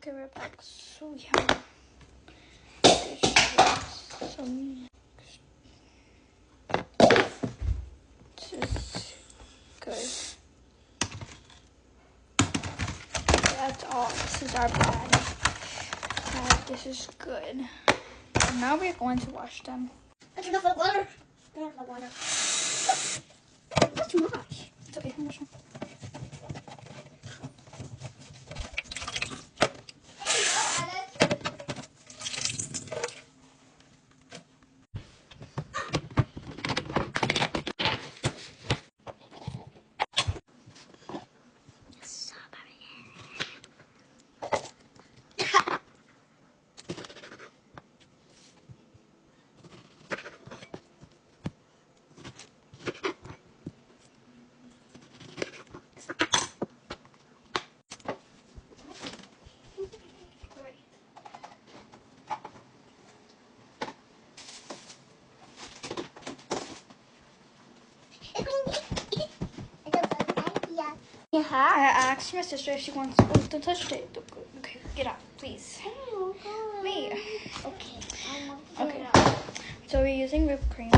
Okay, we're back. So we have some. This is good. That's all. This is our bag. This is good. And now we're going to wash them. That's enough of water. Enough of water. That's too much. It's okay. I'm washing. I asked my sister if she wants. Oh, don't touch it. Okay, get out, please. Me. Okay. Okay. So we're using whipped cream.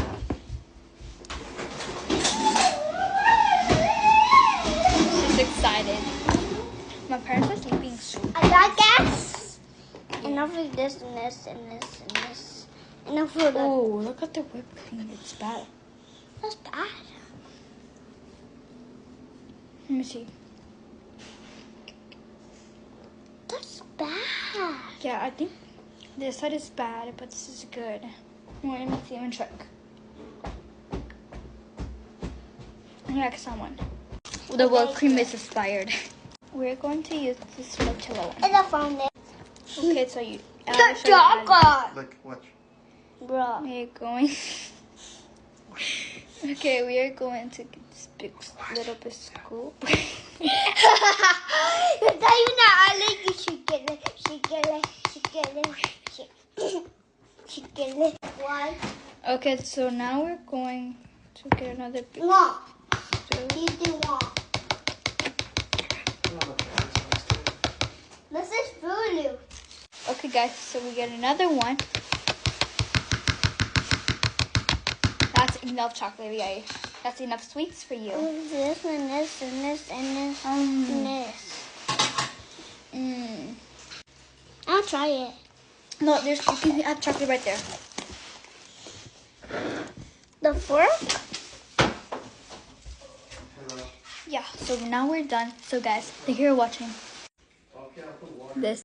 She's excited. My parents are sleeping soon. I got gas. Enough of this and this and this and this. Enough of that. Oh, look at the whipped cream. It's bad. That's bad. Let me see. That's bad. Yeah, I think this side is bad, but this is good. Wait, let me see. Let me check. Yeah, someone. The whipped cream is expired. We're going to use this spatula one. And I found it. Okay, so you. The chocolate. Look, watch. Bro. We're going. Okay, we are going to get this big little bit scoop. You should get it. Why? Okay, so now we're going to get another big One. scoop. You do one. This is Voodoo. Okay, guys, so we get another one. That's enough chocolate, yeah. That's enough sweets for you. This and this and this and this and this. I'll try it. No, you can add chocolate right there. The fork? Yeah, so now we're done. So guys, thank you for watching.